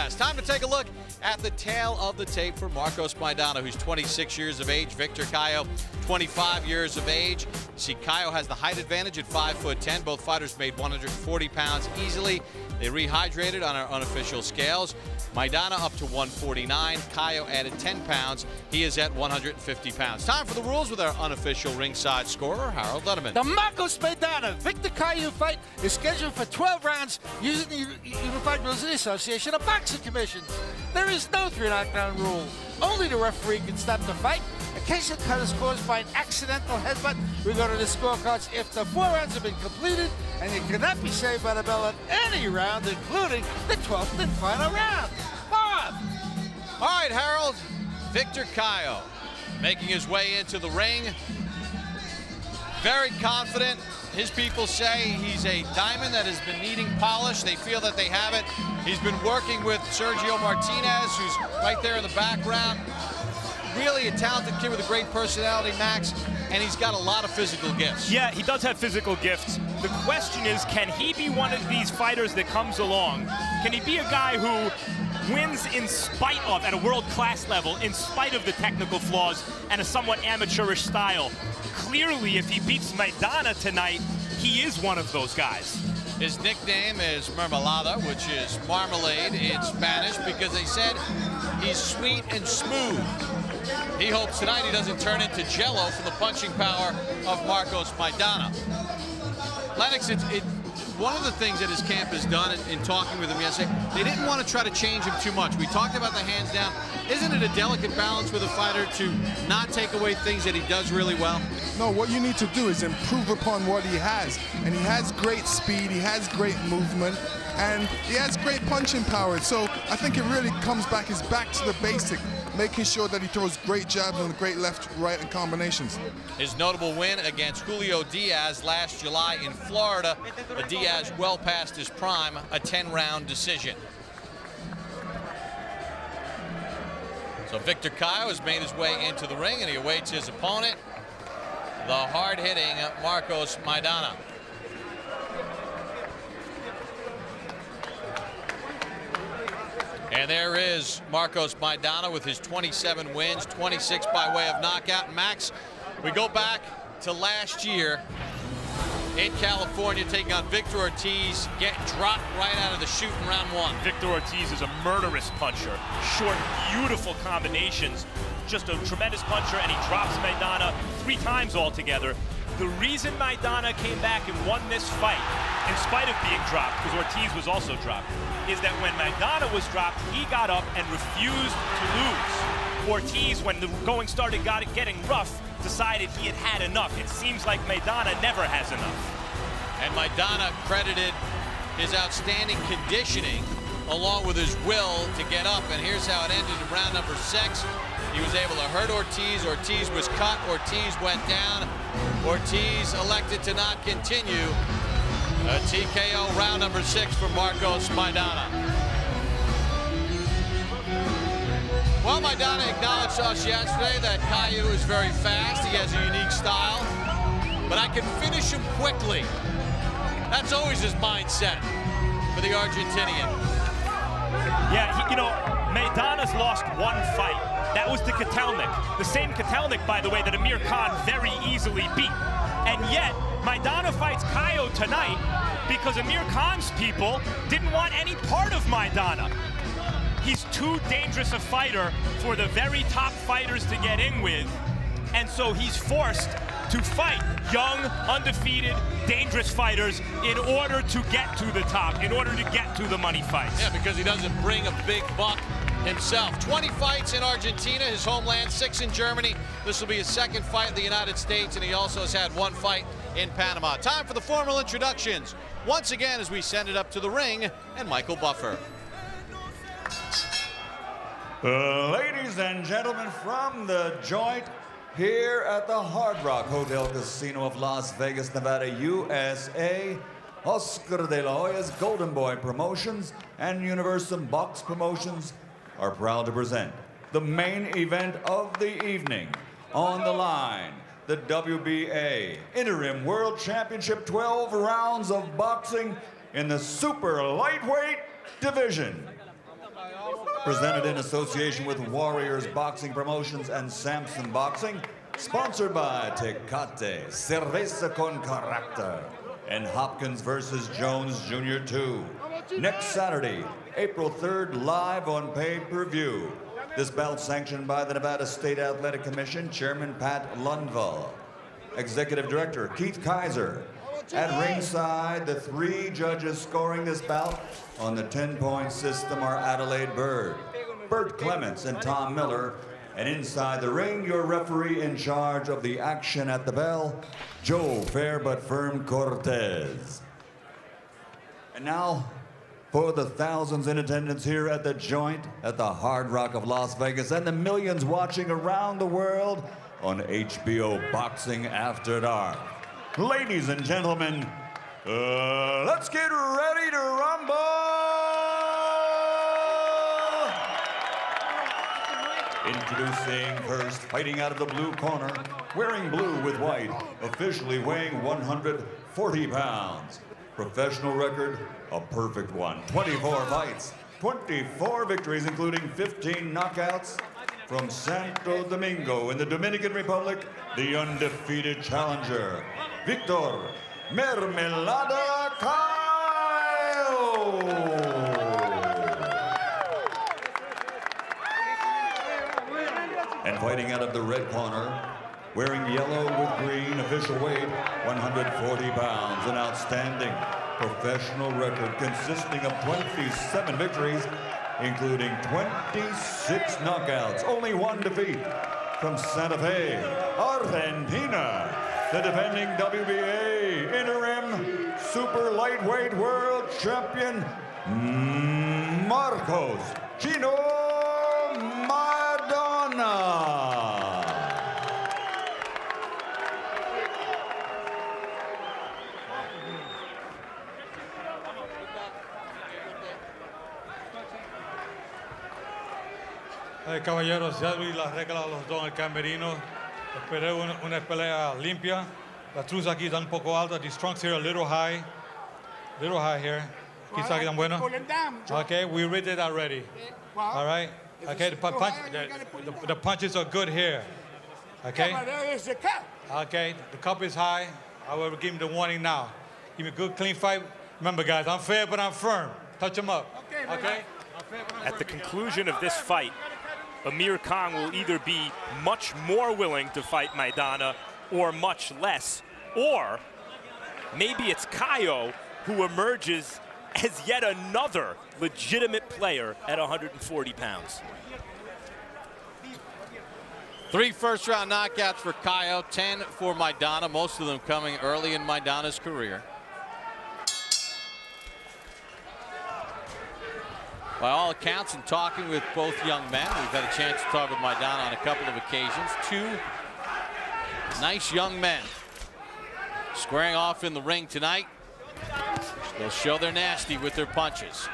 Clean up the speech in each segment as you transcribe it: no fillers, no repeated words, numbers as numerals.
It's time to take a look at the tail of the tape for Marcos Maidana, who's 26 years of age. Victor Cayo, 25 years of age. See, Cayo has the height advantage at 5'10". Both fighters made 140 pounds easily. They rehydrated on our unofficial scales. Maidana up to 149. Cayo added 10 pounds. He is at 150 pounds. Time for the rules with our unofficial ringside scorer, Harold Letterman. The Marcos Maidana Victor Cayo fight is scheduled for 12 rounds using the Unified Rules of the Association of Boxing Commissions. There is no 3 knockdown rule. Only the referee can stop the fight. A case of cut is caused by an accidental headbutt. We go to the scorecards if the 4 rounds have been completed, and you cannot be saved by the bell at any round, including the 12th and final round. Bob! All right, Harold. Victor Cayo making his way into the ring. Very confident. His people say he's a diamond that has been needing polish. They feel that they have it. He's been working with Sergio Martinez, who's right there in the background. Really a talented kid with a great personality, Max, and he's got a lot of physical gifts. Yeah, he does have physical gifts. The question is, can he be one of these fighters that comes along? Can he be a guy who wins in spite of, at a world-class level, in spite of the technical flaws and a somewhat amateurish style? Clearly, if he beats Maidana tonight, he is one of those guys. His nickname is Mermelada, which is marmalade in Spanish, because they said he's sweet and smooth. He hopes tonight he doesn't turn into Jell-O from the punching power of Marcos Maidana. Lennox, one of the things that his camp has done in talking with him yesterday, they didn't want to try to change him too much. We talked about the hands down. Isn't it a delicate balance with a fighter to not take away things that he does really well? No, what you need to do is improve upon what he has. And he has great speed, he has great movement, and he has great punching power. So I think it really comes back, is back to the basic, making sure that he throws great jabs and great left, right, and combinations. His notable win against Julio Diaz last July in Florida. Diaz well past his prime, a 10-round decision. So Victor Cayo has made his way into the ring, and he awaits his opponent, the hard-hitting Marcos Maidana. And there is Marcos Maidana with his 27 wins, 26 by way of knockout. Max, we go back to last year in California, taking on Victor Ortiz, getting dropped right out of the chute in round 1. Victor Ortiz is a murderous puncher. Short, beautiful combinations. Just a tremendous puncher, and he drops Maidana 3 times altogether. The reason Maidana came back and won this fight, in spite of being dropped, because Ortiz was also dropped, is that when Maidana was dropped, he got up and refused to lose. Ortiz, when the going started getting rough, decided he had had enough. It seems like Maidana never has enough. And Maidana credited his outstanding conditioning along with his will to get up. And here's how it ended in round number 6. He was able to hurt Ortiz. Ortiz was cut. Ortiz went down. Ortiz elected to not continue. A TKO round number 6 for Marcos Maidana. Well, Maidana acknowledged to us yesterday that Cayo is very fast. He has a unique style, but I can finish him quickly. That's always his mindset for the Argentinian. Yeah, you know, Maidana's lost 1 fight. That was to Kotelnik. The same Kotelnik, by the way, that Amir Khan very easily beat. And yet, Maidana fights Cayo tonight because Amir Khan's people didn't want any part of Maidana. He's too dangerous a fighter for the very top fighters to get in with. And so he's forced to fight young, undefeated, dangerous fighters in order to get to the top, in order to get to the money fights. Yeah, because he doesn't bring a big buck himself. 20 fights in Argentina, his homeland, 6 in Germany. This will be his 2nd fight in the United States, and he also has had 1 fight in Panama. Time for the formal introductions. Once again, as we send it up to the ring, and Michael Buffer. Ladies and gentlemen, from the joint here at the Hard Rock Hotel Casino of Las Vegas, Nevada, USA, Oscar de la Hoya's Golden Boy Promotions and Universal Box Promotions are proud to present the main event of the evening. On the line, the WBA Interim World Championship, 12 rounds of boxing in the super lightweight division. Presented in association with Warriors Boxing Promotions and Samson Boxing. Sponsored by Tecate, Cerveza con Carácter, and Hopkins versus Jones Jr. 2. Next Saturday, April 3rd, live on pay-per-view. This bout sanctioned by the Nevada State Athletic Commission, Chairman Pat Lundvall. Executive Director Keith Kaiser. At ringside, the 3 judges scoring this bout on the 10-point system are Adelaide Bird, Bert Clements, and Tom Miller. And inside the ring, your referee in charge of the action at the bell, Joe Fair but Firm Cortez. And now, for the thousands in attendance here at the Joint at the Hard Rock of Las Vegas and the millions watching around the world on HBO Boxing After Dark. Ladies and gentlemen, let's get ready to rumble! Introducing first, fighting out of the blue corner, wearing blue with white, officially weighing 140 pounds. Professional record, a perfect one. 24 fights, 24 victories, including 15 knockouts. From Santo Domingo in the Dominican Republic, the undefeated challenger, Victor Mermelada Cayo. And fighting out of the red corner, wearing yellow with green, official weight, 140 pounds, an outstanding professional record consisting of 27 victories, including 26 knockouts, only 1 defeat. From Santa Fe, Argentina, the defending WBA interim super lightweight world champion, Marcos Chino Maidana. Caballeros, ya vi las reglas los dos en el camerino. Esperé una pelea limpia. Las truzas aquí están un poco altas. The trunks here a little high here. Quizá que tan bueno. Okay, we read it already. All right. Okay, the punches are good here. Okay. Okay, the cup is high. I will give him the warning now. Give me a good, clean fight. Remember, guys, I'm fair, but I'm firm. Touch him up. Okay. At the conclusion of this fight, Amir Khan will either be much more willing to fight Maidana or much less, or maybe it's Cayo who emerges as yet another legitimate player at 140 pounds. 3 first-round knockouts for Cayo, 10 for Maidana, most of them coming early in Maidana's career. By all accounts, and talking with both young men, we've had a chance to talk with Maidana on a couple of occasions. 2 nice young men squaring off in the ring tonight. They'll show they're nasty with their punches.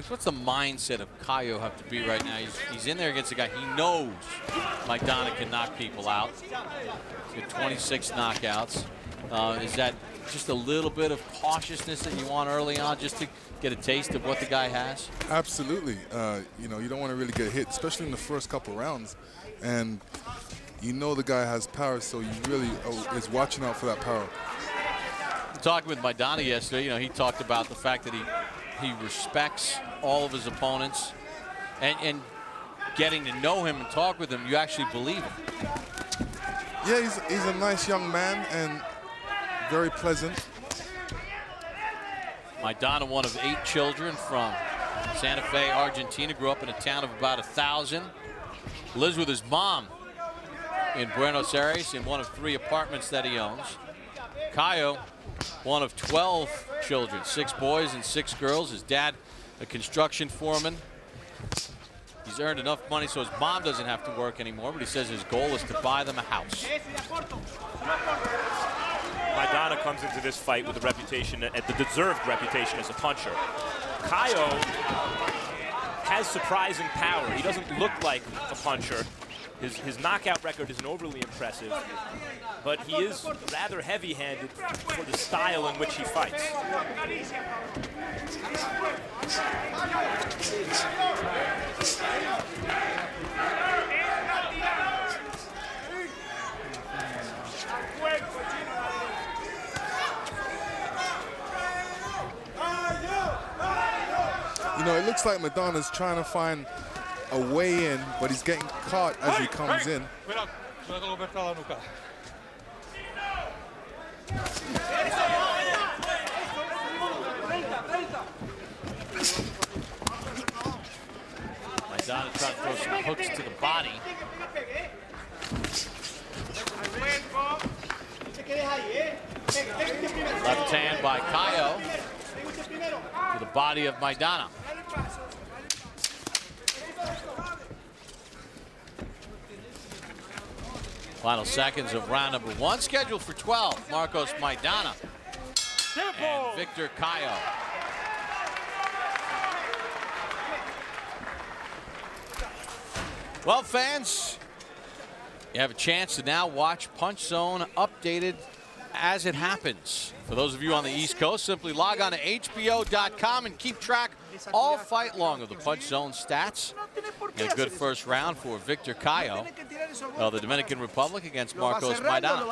What's the mindset of Cayo have to be right now? He's in there against a guy he knows Maidana can knock people out. He's got 26 knockouts. Is that just a little bit of cautiousness that you want early on just to get a taste of what the guy has? Absolutely. You know, you don't want to really get hit, especially in the first couple rounds. And you know the guy has power, so you really is watching out for that power. Talking with Maidana yesterday, you know, he talked about the fact that he respects all of his opponents, and getting to know him and talk with him, you actually believe him. Yeah, he's a nice young man and very pleasant. Maidana, one of 8 children from Santa Fe, Argentina, grew up in a town of about 1,000. Lives with his mom in Buenos Aires in one of 3 apartments that he owns. Cayo, one of 12 children, 6 boys and 6 girls. His dad, a construction foreman. He's earned enough money so his mom doesn't have to work anymore, but he says his goal is to buy them a house. Maidana comes into this fight with a reputation, the deserved reputation as a puncher. Cayo has has surprising power. He doesn't look like a puncher. His knockout record isn't overly impressive, but he is rather heavy-handed for the style in which he fights. You know, it looks like Maidana's trying to find a way in, but he's getting caught as he comes in. Maidana trying to throw some hooks to the body. Left hand by Cayo to the body of Maidana. Final seconds of round number 1, scheduled for 12. Marcos Maidana and Victor Cayo. Well, fans, you have a chance to now watch Punch Zone updated as it happens. For those of you on the East Coast, simply log on to HBO.com and keep track all fight long of the Punch Zone stats. And a good first round for Victor Cayo of the Dominican Republic against Marcos Maidana.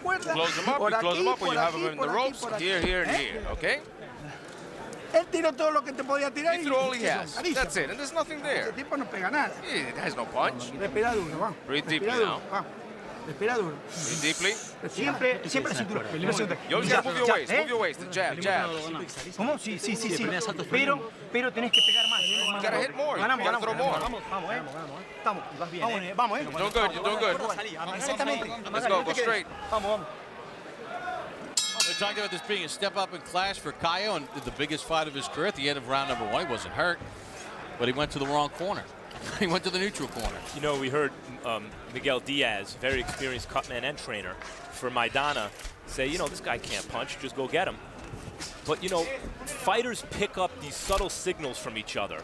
Close them up when you have them in the ropes. Here, here, and here, okay? Él tiró todo lo que te podía tirar. He threw all he has. That's it, and there's nothing there. Ese tipo no pega nada. It has no punch. Respira duro, vamos. Breathe deeply Respira duro, now. vamos. Respira duro. Breathe deeply. Siempre la cintura. You always gotta move your waist. Move your waist. The jab, jab. ¿Cómo? Sí. Pero tenés que pegar más. You gotta hit more. You gotta throw more. Vamos, vas bien. Vamos, You're doing good. You're doing good. Exactamente. Let's go. Go straight. Vamos. We talked about this being a step up in class for Cayo and the biggest fight of his career. At the end of round number 1, he wasn't hurt, but he went to the wrong corner. He went to the neutral corner. You know, we heard Miguel Diaz, very experienced cutman and trainer for Maidana, say, you know, this guy can't punch, just go get him. But, you know, fighters pick up these subtle signals from each other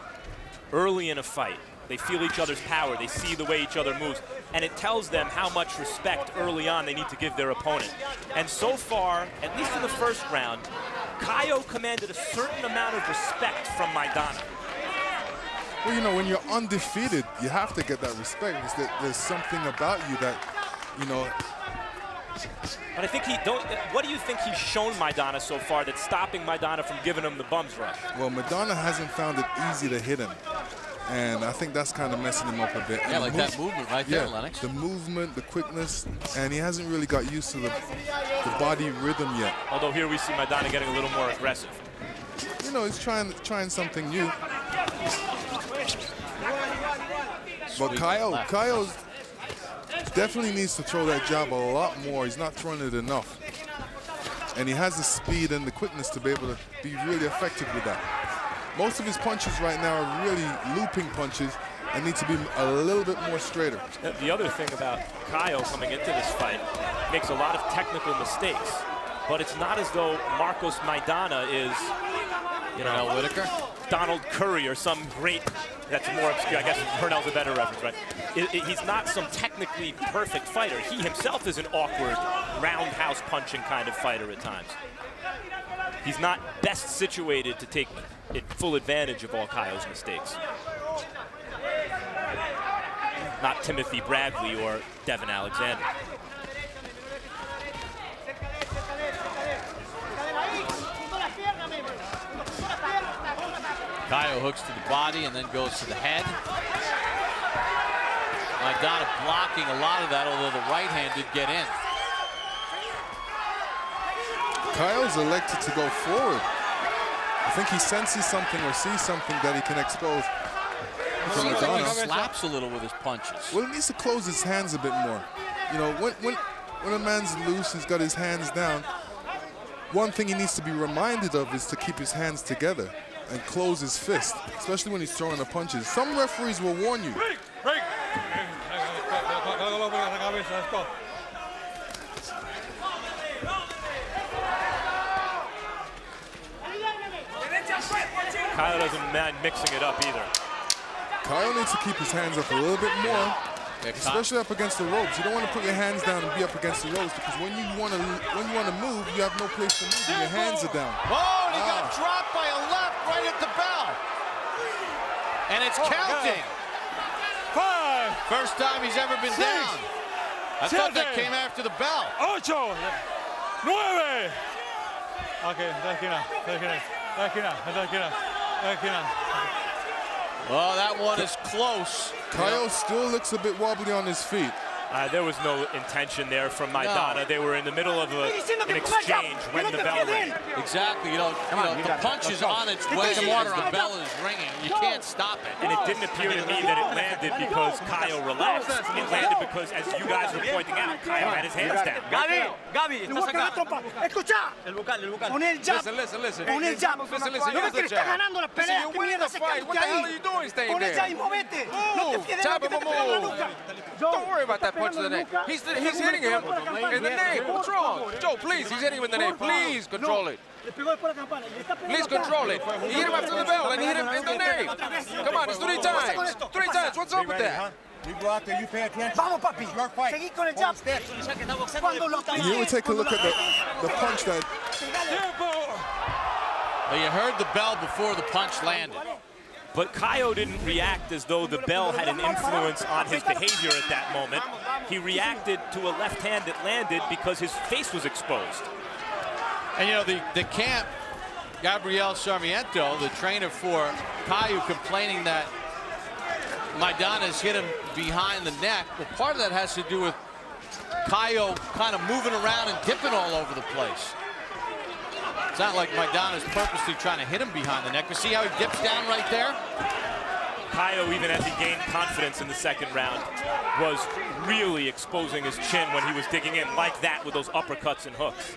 early in a fight. They feel each other's power. They see the way each other moves. And it tells them how much respect early on they need to give their opponent. And so far, at least in the first round, Cayo commanded a certain amount of respect from Maidana. Well, you know, when you're undefeated, you have to get that respect because there's something about you that, you know. But I think what do you think he's shown Maidana so far that's stopping Maidana from giving him the bum's rush? Well, Maidana hasn't found it easy to hit him. And I think that's kind of messing him up a bit. Yeah, like that movement right there, Lennox. The movement, the quickness, and he hasn't really got used to the body rhythm yet. Although here we see Maidana getting a little more aggressive. You know, he's trying something new. But Cayo definitely needs to throw that jab a lot more. He's not throwing it enough. And he has the speed and the quickness to be able to be really effective with that. Most of his punches right now are really looping punches and need to be a little bit more straighter. The other thing about Cayo coming into this fight, makes a lot of technical mistakes, but it's not as though Marcos Maidana is, you know, Whitaker, Donald Curry or some great, that's more obscure, I guess Purnell's a better reference, right? He's not some technically perfect fighter. He himself is an awkward, roundhouse punching kind of fighter at times. He's not best situated to take full advantage of all Cayo's mistakes. Not Timothy Bradley or Devin Alexander. Cayo hooks to the body and then goes to the head. Maidana blocking a lot of that, although the right hand did get in. Cayo's elected to go forward. I think he senses something or sees something that he can expose. He slaps a little with his punches. Well, he needs to close his hands a bit more. You know, when a man's loose, he's got his hands down. One thing he needs to be reminded of is to keep his hands together and close his fist, especially when he's throwing the punches. Some referees will warn you. Cayo doesn't mind mixing it up either. Cayo needs to keep his hands up a little bit more, especially up against the ropes. You don't want to put your hands down and be up against the ropes, because when you want to move, you have no place to move. And your hands are down. Oh, and he got dropped by a left right at the bell. And it's counting. 5. First time he's ever been down. I thought that came after the bell. 8. 9. Okay, Well, that one is close. Cayo still looks a bit wobbly on his feet. There was no intention there from Maidana. No. They were in the middle of an exchange when the bell rang. Exactly. The punch is on its way as the bell is ringing. You can't stop it. And it didn't appear to me that it landed because Cayo relaxed. It landed because, as you guys were pointing out, Cayo had his hands down. Gaby, estás acá. Escucha. El vocal. Con el jab. Listen. Con el jab. Listen, No ves que le está ganando la pelea. ¿Qué mierda se cae ahí? Con el jab y movete. No te fíes de lo que te pega en la nuca. Don't worry about that punch to the neck. He's hitting him in the nape. What's wrong? Joe, please, he's hitting him in the nape. Please control it. Please control it. He hit him after the bell and he hit him in the nape. Come on, it's 3 times. 3 times. What's up with that? You go out there, you pay attention. Vamos, papi. Seguí con el jab. And here we take a look at the punch that... Well, you heard the bell before the punch landed. But Cayo didn't react as though the bell had an influence on his behavior at that moment. He reacted to a left hand that landed because his face was exposed. And the camp, Gabriel Sarmiento, the trainer for Cayo, complaining that Maidana's hit him behind the neck. Well, part of that has to do with Cayo kind of moving around and dipping all over the place. It's not like Maidana's purposely trying to hit him behind the neck. You see how he dips down right there? Cayo, even as he gained confidence in the second round, was really exposing his chin when he was digging in like that with those uppercuts and hooks.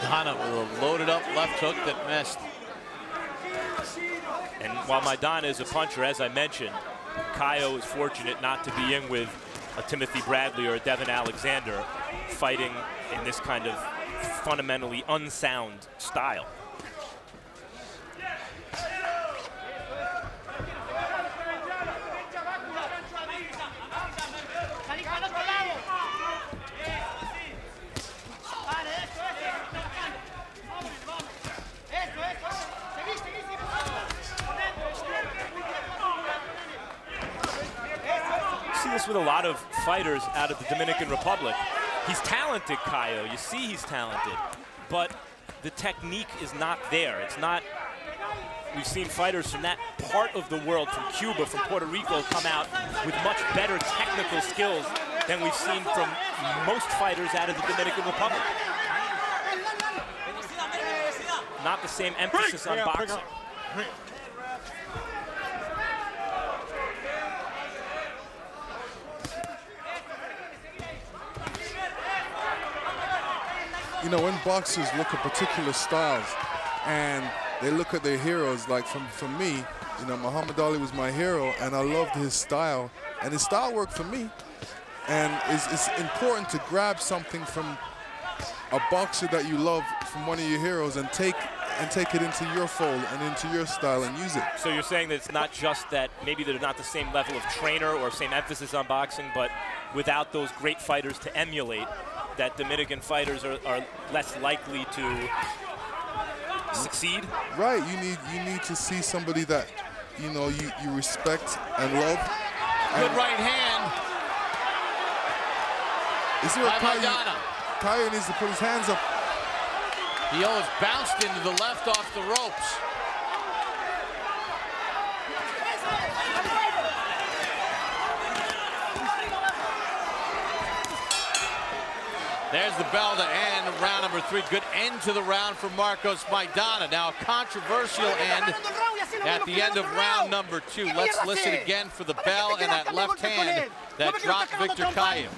Maidana with a loaded up left hook that missed. And while Maidana is a puncher, as I mentioned, Cayo is fortunate not to be in with a Timothy Bradley or a Devin Alexander fighting in this kind of fundamentally unsound style. This with a lot of fighters out of the Dominican Republic. He's talented, Cayo. You see he's talented, but the technique is not there. It's not. We've seen fighters from that part of the world, from Cuba, from Puerto Rico, come out with much better technical skills than we've seen from most fighters out of the Dominican Republic. Not the same emphasis on boxing. When boxers look at particular styles and they look at their heroes, like for me, Muhammad Ali was my hero and I loved his style, and his style worked for me. And it's important to grab something from a boxer that you love, from one of your heroes, and take it into your fold and into your style and use it. So you're saying that it's not just that maybe they're not the same level of trainer or same emphasis on boxing, but without those great fighters to emulate, that Dominican fighters are less likely to succeed? Right, you need to see somebody that you respect and love. Good right hand. This is where Cayo needs to put his hands up. He almost bounced into the left off the ropes. There's the bell to end round number 3. Good end to the round for Marcos Maidana. Now a controversial end at the end of round number 2. Let's listen again for the bell and that left hand that dropped Victor Cayo.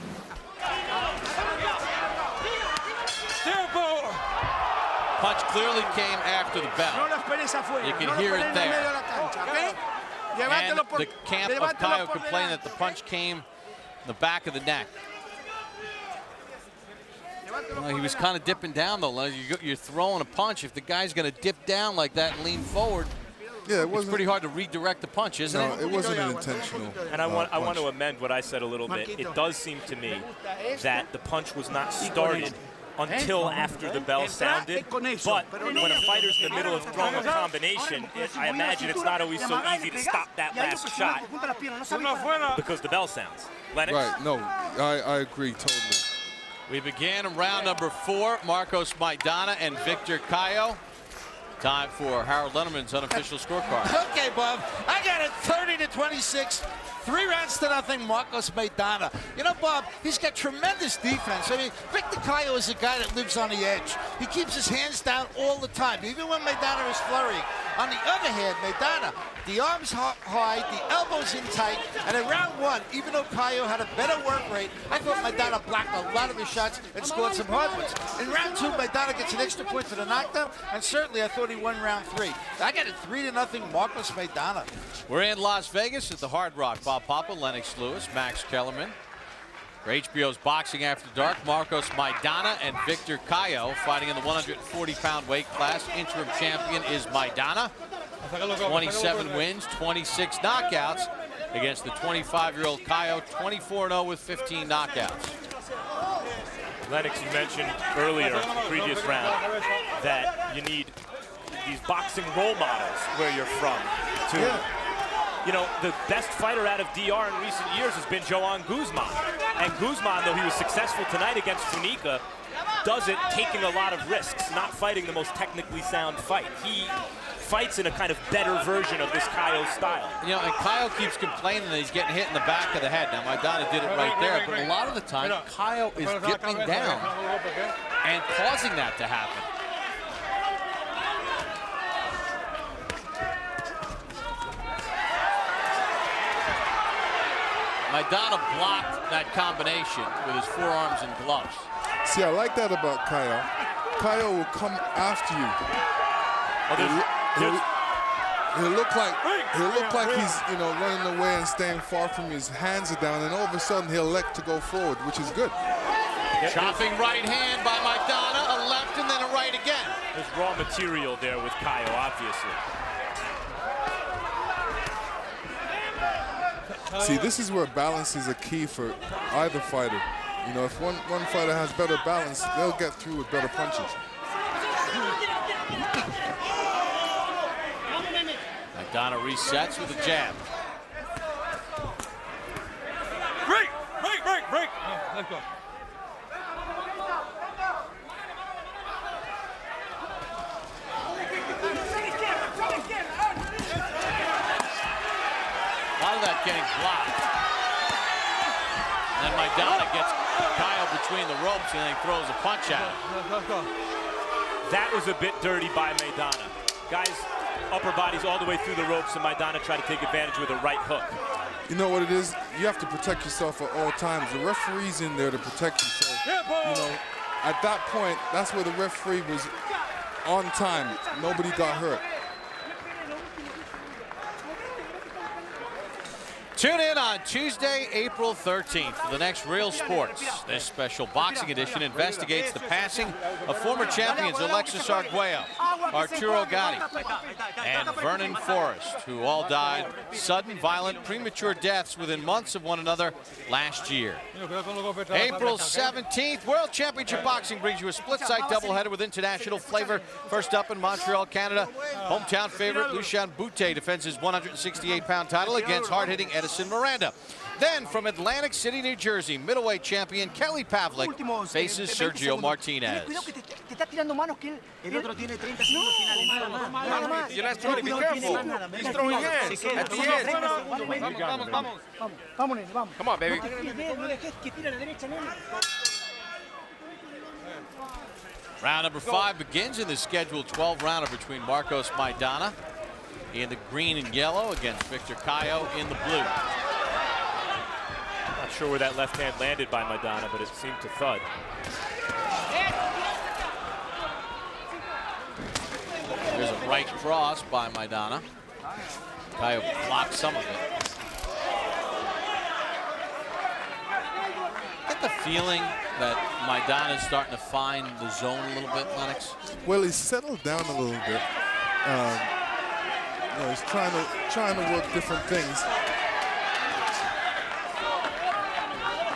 Punch clearly came after the bell. You can hear it there. And the camp of Cayo complained that the punch came in the back of the neck. Well, he was kind of dipping down, though. You're throwing a punch. If the guy's going to dip down like that and lean forward, yeah, it's pretty hard to redirect the punch, isn't it? No, it wasn't an intentional. And I want to amend what I said a little bit. It does seem to me that the punch was not started until after the bell sounded. But when a fighter's in the middle of throwing a combination, I imagine it's not always so easy to stop that last shot because the bell sounds. Lennox? Right, no, I agree totally. We began in round number 4. Marcos Maidana and Victor Cayo. Time for Harold Lennerman's unofficial scorecard. Okay, Bob, I got it 30-26. 3 rounds to nothing, Marcos Maidana. You know, Bob, he's got tremendous defense. I mean, Victor Cayo is a guy that lives on the edge. He keeps his hands down all the time, even when Maidana is flurrying. On the other hand, Maidana, the arms high, the elbows in tight, and in round 1, even though Cayo had a better work rate, I thought Maidana blocked a lot of his shots and scored some hard ones. In round 2, Maidana gets an extra point for the knockdown, and certainly I thought he won round 3. I got it 3-0, Marcos Maidana. We're in Las Vegas at the Hard Rock. Bob Papa, Lennox Lewis, Max Kellerman. For HBO's Boxing After Dark, Marcos Maidana and Victor Cayo fighting in the 140-pound weight class. Interim champion is Maidana. 27 wins, 26 knockouts against the 25-year-old Cayo, 24-0 with 15 knockouts. Lennox, you mentioned earlier, previous round, that you need these boxing role models where you're from to you know, the best fighter out of DR in recent years has been Joan Guzman. And Guzman, though he was successful tonight against Funica, does it taking a lot of risks, not fighting the most technically sound fight. He fights in a kind of better version of this Cayo style. You know, and Cayo keeps complaining that he's getting hit in the back of the head. Now, Maidana did it right there, but a lot of the time, Cayo is dipping down and causing that to happen. Maidana blocked that combination with his forearms and gloves. See, I like that about Cayo. Cayo will come after you. He'll look like he's, you know, running away and staying far from you. His hands are down, and all of a sudden he'll elect to go forward, which is good. Chopping right hand by Maidana, a left and then a right again. There's raw material there with Cayo, obviously. See, this is where balance is a key for either fighter. You know, if one fighter has better balance, they'll get through with better punches. Maidana resets with a jab. Break! Let's go. A lot of that getting blocked. And then Maidana gets Cayo between the ropes and then throws a punch at him. That was a bit dirty by Maidana. Guys, upper bodies all the way through the ropes, and Maidana tried to take advantage with a right hook. You know what it is? You have to protect yourself at all times. The referee's in there to protect you. So, you know, at that point, that's where the referee was on time. Nobody got hurt. Tune in on Tuesday, April 13th for the next Real Sports. This special boxing edition investigates the passing of former champions Alexis Arguello, Arturo Gatti, and Vernon Forrest, who all died sudden, violent, premature deaths within months of one another last year. April 17th, World Championship Boxing brings you a split-site doubleheader with international flavor. First up in Montreal, Canada, hometown favorite Lucien Boutte defends his 168-pound title against hard-hitting Edison Miranda. Then from Atlantic City, New Jersey, middleweight champion Kelly Pavlik faces Sergio Martinez. You're not throwing, be careful. He's throwing hands at the end. Come on, baby. Round number 5 begins in the scheduled 12-rounder between Marcos Maidana in the green and yellow against Victor Cayo in the blue. Not sure where that left hand landed by Maidana, but it seemed to thud. There's a right cross by Maidana. Cayo blocked some of it. Get the feeling that Maidana's starting to find the zone a little bit, Lennox? Well, he's settled down a little bit. You know, he's trying to work different things.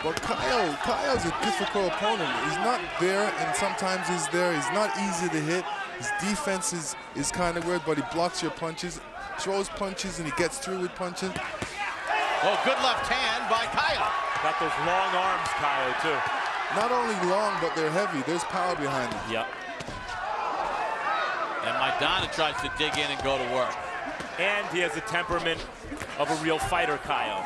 But Cayo's a difficult opponent. He's not there, and sometimes he's there. He's not easy to hit. His defense is kind of weird, but he blocks your punches, throws punches, and he gets through with punches. Oh, good left hand by Cayo. Got those long arms, Cayo, too. Not only long, but they're heavy. There's power behind them. Yep. And Maidana tries to dig in and go to work. And he has the temperament of a real fighter, Cayo.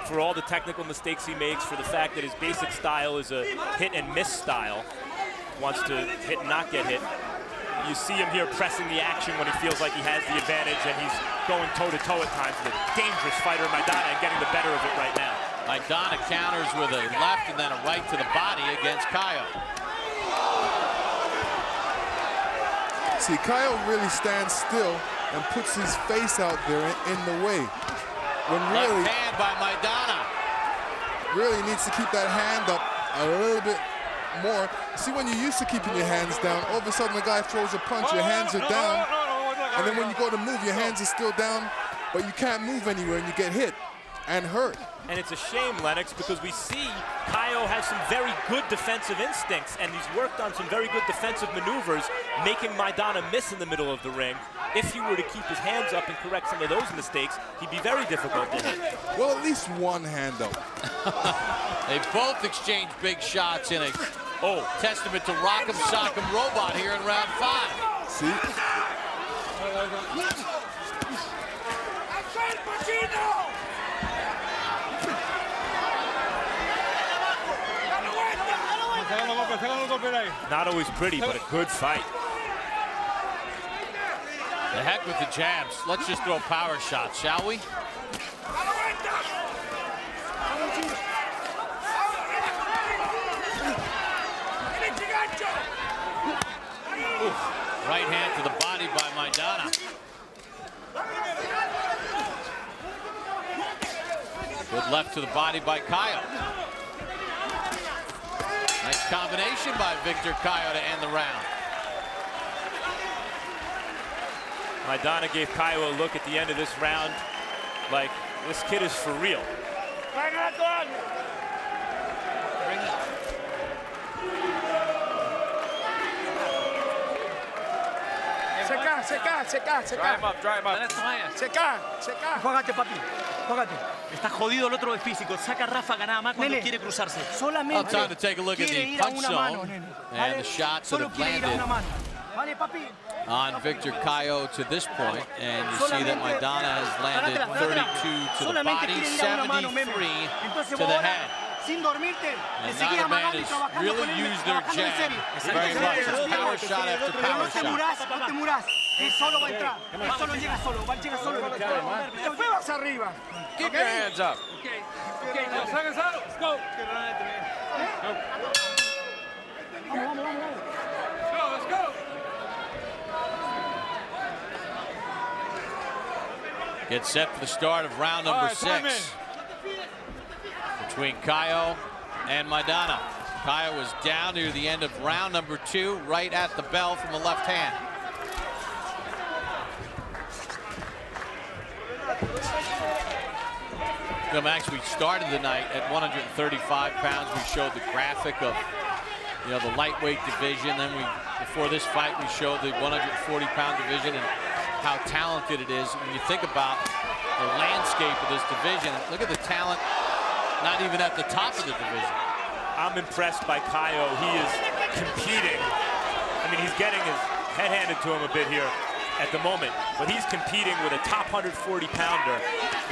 For all the technical mistakes he makes, for the fact that his basic style is a hit and miss style, wants to hit and not get hit. You see him here pressing the action when he feels like he has the advantage, and he's going toe-to-toe at times with a dangerous fighter, Maidana, and getting the better of it right now. Maidana counters with a left and then a right to the body against Cayo. See, Cayo really stands still and puts his face out there in the way. When really, left hand by Maidana. Really needs to keep that hand up a little bit more. See, when you're used to keeping your hands down, all of a sudden the guy throws a punch, your hands are down, and then when you go to move, your hands are still down, but you can't move anywhere and you get hit and hurt. And it's a shame, Lennox, because we see Cayo has some very good defensive instincts, and he's worked on some very good defensive maneuvers, making Maidana miss in the middle of the ring. If he were to keep his hands up and correct some of those mistakes, he'd be very difficult to hit. Well, at least one hand up. They both exchanged big shots in a testament to Rock'em Sock'em Robot here in round 5. See? Not always pretty, but a good fight. The heck with the jabs. Let's just throw power shots, shall we? Oof. Right hand to the body by Maidana. Good left to the body by Cayo. Nice combination by Victor Cayo to end the round. Maidana gave Cayo a look at the end of this round like, this kid is for real. Dry him up, dry him up. Juégate, papi. Juégate. Está jodido el otro de físico. Saca ráfaga nada más cuando quiere cruzarse. Solamente Time to take a look at the punch zone and the shots that have landed on Victor Cayo to this point, and you see that Maidana has landed 32 to the body, 73 to the head. And neither man has really used their jab very much. It's power shot after power shot. No te muras. Él solo va a entrar. Él solo llega solo. Va a llegar solo. Después vas arriba. Keep your hands up. Let's go. Let's go. Get set for the start of round number 6 between Cayo and Maidana. Cayo was down near the end of round number 2, right at the bell from the left hand. You know, Max, we started the night at 135 pounds. We showed the graphic of, you know, the lightweight division. Then before this fight, we showed the 140-pound division and how talented it is. When you think about the landscape of this division, look at the talent, not even at the top of the division. I'm impressed by Cayo. He is competing. I mean, he's getting his head handed to him a bit here at the moment, but he's competing with a top 140-pounder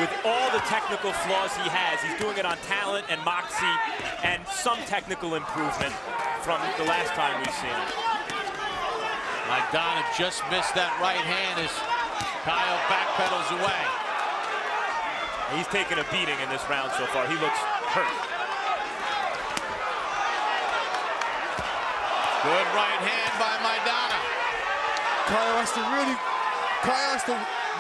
with all the technical flaws he has. He's doing it on talent and moxie and some technical improvement from the last time we've seen him. Maidana just missed that right hand as Cayo backpedals away. He's taken a beating in this round so far. He looks hurt. Good right hand by Maidana. Cayo has to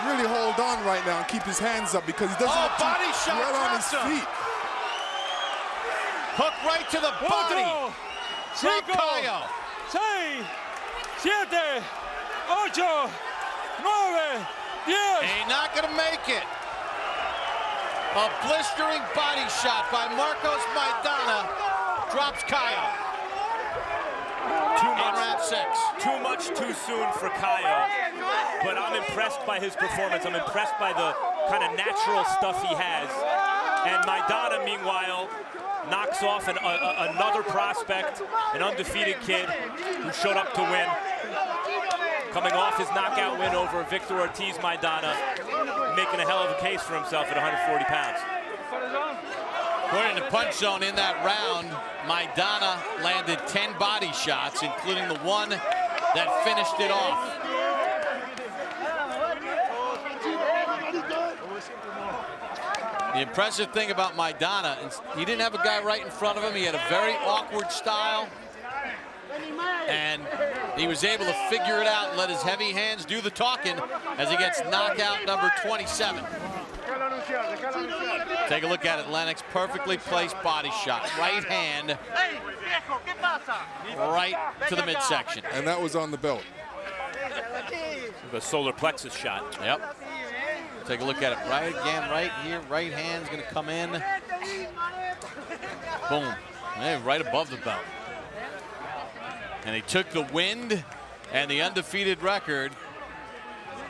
really hold on right now and keep his hands up because he doesn't look body shot well on his drops him. feet. Hook right to the body. From Cayo. 6, 7, 8, 9, 10. Ain't not gonna make it. A blistering body shot by Marcos Maidana drops Cayo. In round 6. Too much too soon for Cayo, but I'm impressed by his performance. I'm impressed by the kind of natural stuff he has. And Maidana, meanwhile, knocks off another prospect, an undefeated kid who showed up to win. Coming off his knockout win over Victor Ortiz, Maidana making a hell of a case for himself at 140 pounds. According to Punch Zone in that round, Maidana landed 10 body shots, including the one that finished it off. The impressive thing about Maidana, he didn't have a guy right in front of him. He had a very awkward style. And he was able to figure it out and let his heavy hands do the talking as he gets knockout number 27. Take a look at it, Lennox. Perfectly placed body shot. Right hand. Right to the midsection. And that was on the belt. The solar plexus shot. Yep. Take a look at it. Right again, right here. Right hand's going to come in. Boom. Hey, right above the belt. And he took the wind and the undefeated record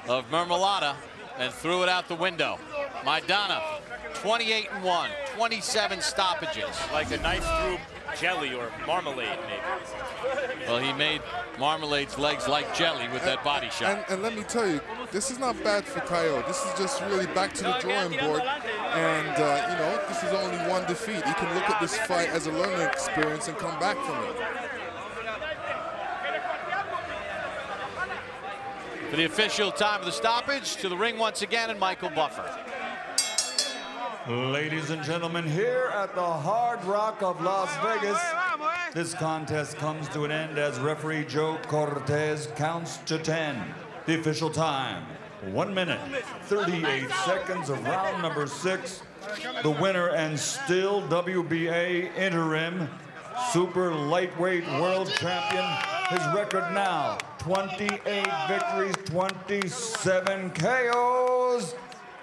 of Mermolada and threw it out the window. Maidana, 28-1, 27 stoppages. Like a knife through jelly or marmalade, maybe. Well, he made Marmalade's legs like jelly with that body shot. And let me tell you, this is not bad for Cayo. This is just really back to the drawing board. And, you know, this is only one defeat. He can look at this fight as a learning experience and come back from it. For the official time of the stoppage, to the ring once again, and Michael Buffer. Ladies and gentlemen, here at the Hard Rock of Las Vegas, this contest comes to an end as referee Joe Cortez counts to 10. The official time, 1 minute, 38 seconds of round number 6. The winner and still WBA interim super lightweight world champion. His record now, 28 victories, 27 KOs,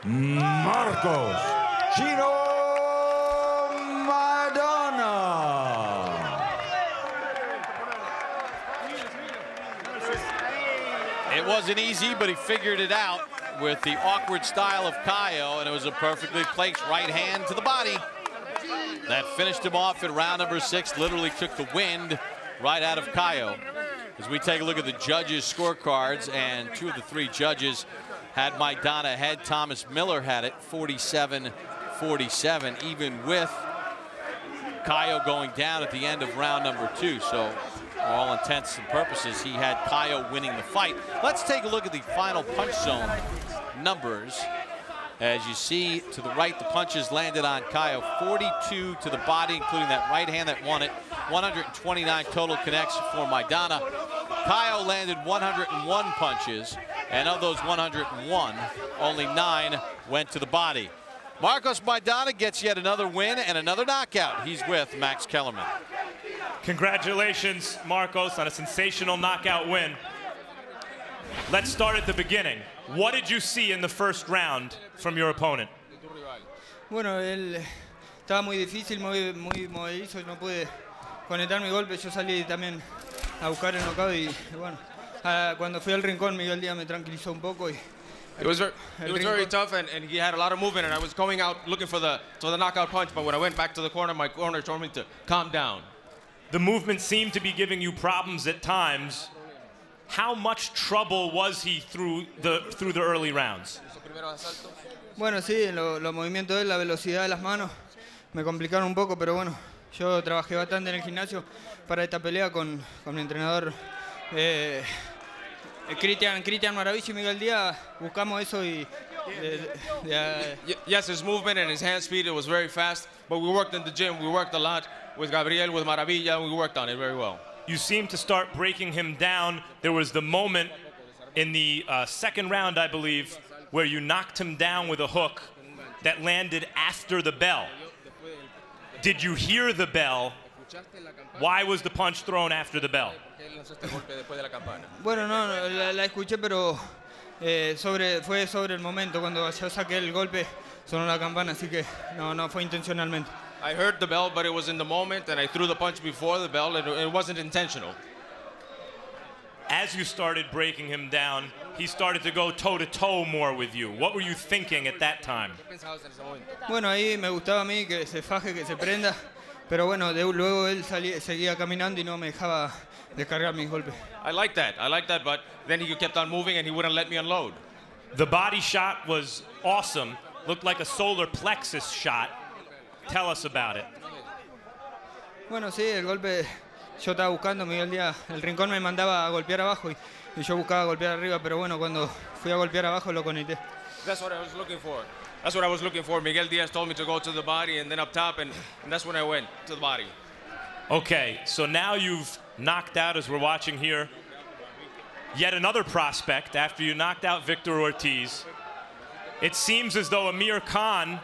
Marcos Chino Maidana. It wasn't easy, but he figured it out with the awkward style of Cayo, and it was a perfectly placed right hand to the body that finished him off in round number 6, literally took the wind right out of Cayo. As we take a look at the judges' scorecards, and 2 of the 3 judges had Maidana ahead. Thomas Miller had it 47-47, even with Cayo going down at the end of round number 2. So for all intents and purposes, he had Cayo winning the fight. Let's take a look at the final Punch Zone numbers. As you see to the right, the punches landed on Cayo, 42 to the body, including that right hand that won it. 129 total connects for Maidana. Cayo landed 101 punches, and of those 101, only 9 went to the body. Marcos Maidana gets yet another win and another knockout. He's with Max Kellerman. Congratulations, Marcos, on a sensational knockout win. Let's start at the beginning. What did you see in the first round from your opponent? Bueno, él estaba muy difícil, muy movedizo y no pude conectar mi golpe. Yo salí también a buscar el knockout y bueno, cuando fui al rincón Miguel Díaz me tranquilizó un poco y it was very tough, and he had a lot of movement, and I was going out looking for the knockout punch, but when I went back to the corner, my corner told me to calm down. The movement seemed to be giving you problems at times. How much trouble was he through the early rounds? Bueno, sí, los movimientos de él, la velocidad de las manos me complicaron un poco, pero bueno, yo trabajé bastante en el gimnasio para esta pelea con mi entrenador Cristian Maravilla y Miguel Díaz. Buscamos eso y yes, his movement and his hand speed, it was very fast, but we worked in the gym, we worked a lot with Gabriel, with Maravilla, and we worked on it very well. You seemed to start breaking him down. There was the moment in the second round, I believe, where you knocked him down with a hook that landed after the bell. Did you hear the bell? Why was the punch thrown after the bell? Bueno, no, la escuché, pero fue sobre el momento. Cuando yo saqué el golpe, sonó la campana, así que no fue intencionalmente. I heard the bell, but it was in the moment, and I threw the punch before the bell, and it wasn't intentional. As you started breaking him down, he started to go toe-to-toe more with you. What were you thinking at that time? Bueno, ahí me gustaba a mí que se faje, que se prenda, pero bueno, luego él seguía caminando y no me dejaba descargar mis golpes. I like that, but then he kept on moving and he wouldn't let me unload. The body shot was awesome. Looked like a solar plexus shot. Tell us about it. Bueno, sí, el golpe yo estaba buscando, el rincón me mandaba a golpear abajo y yo buscaba golpear arriba, pero bueno, cuando fui a golpear abajo lo conecté. That's what I was looking for. Miguel Diaz told me to go to the body and then up top, and that's when I went to the body. Okay, so now you've knocked out, as we're watching here, yet another prospect after you knocked out Victor Ortiz. It seems as though Amir Khan,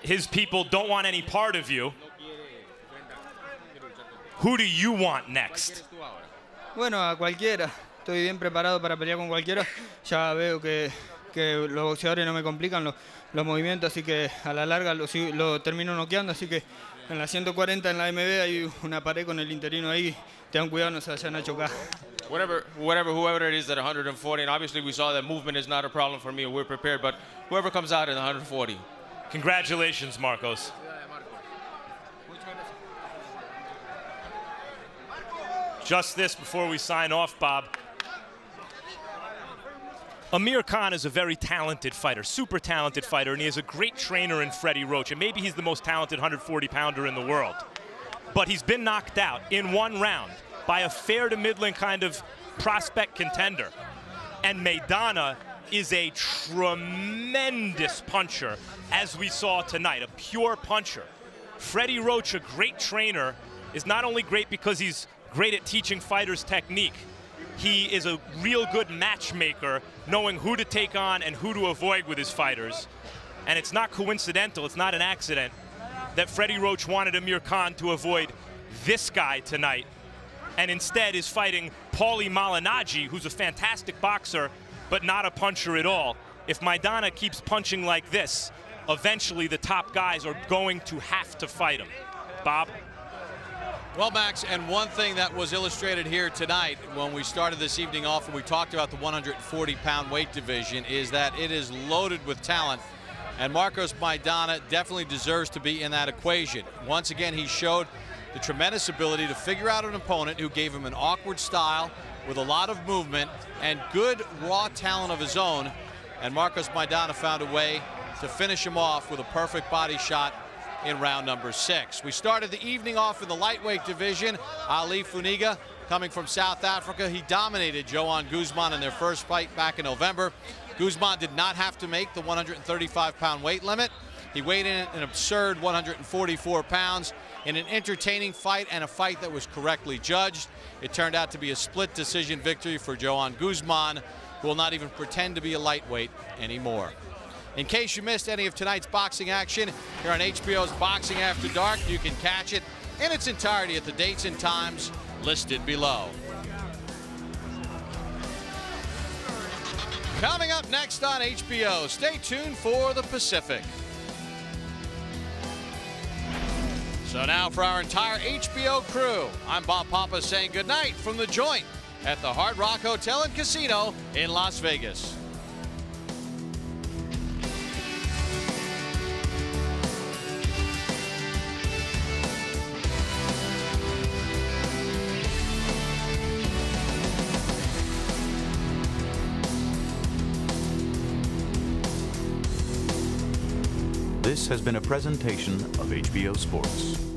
his people don't want any part of you. Who do you want next? Bueno, a cualquiera. Estoy bien preparado para pelear con cualquiera. Ya veo que los boxeadores no me complican los movimientos, así que a la larga lo termino noqueando. Así que en la 140 en la MB hay una pared con el interino ahí. Tengan cuidado, no se vayan a chocar. Whoever it is at 140, and obviously we saw that movement is not a problem for me, and we're prepared, but whoever comes out at 140. Congratulations, Marcos. Just this before we sign off, Bob. Amir Khan is a very talented fighter, super talented fighter, and he has a great trainer in Freddie Roach, and maybe he's the most talented 140-pounder in the world. But he's been knocked out in one round by a fair to middling kind of prospect contender. And Maidana is a tremendous puncher, as we saw tonight, a pure puncher. Freddie Roach, a great trainer, is not only great because he's great at teaching fighters technique, he is a real good matchmaker, knowing who to take on and who to avoid with his fighters. And it's not coincidental, it's not an accident, that Freddie Roach wanted Amir Khan to avoid this guy tonight, and instead is fighting Paulie Malignaggi, who's a fantastic boxer, but not a puncher at all. If Maidana keeps punching like this, eventually the top guys are going to have to fight him. Bob? Well, Max, and one thing that was illustrated here tonight when we started this evening off and we talked about the 140-pound weight division is that it is loaded with talent, and Marcos Maidana definitely deserves to be in that equation. Once again, he showed the tremendous ability to figure out an opponent who gave him an awkward style with a lot of movement and good raw talent of his own, and Marcos Maidana found a way to finish him off with a perfect body shot in round number 6. We started the evening off in the lightweight division. Ali Funiga, coming from South Africa, he dominated Joan Guzman in their first fight back in November. Guzman did not have to make the 135-pound weight limit. He weighed in an absurd 144 pounds in an entertaining fight and a fight that was correctly judged. It turned out to be a split decision victory for Joan Guzman, who will not even pretend to be a lightweight anymore. In case you missed any of tonight's boxing action, here on HBO's Boxing After Dark, you can catch it in its entirety at the dates and times listed below. Coming up next on HBO, stay tuned for the Pacific. So now for our entire HBO crew, I'm Bob Papa saying goodnight from The Joint at the Hard Rock Hotel and Casino in Las Vegas. This has been a presentation of HBO Sports.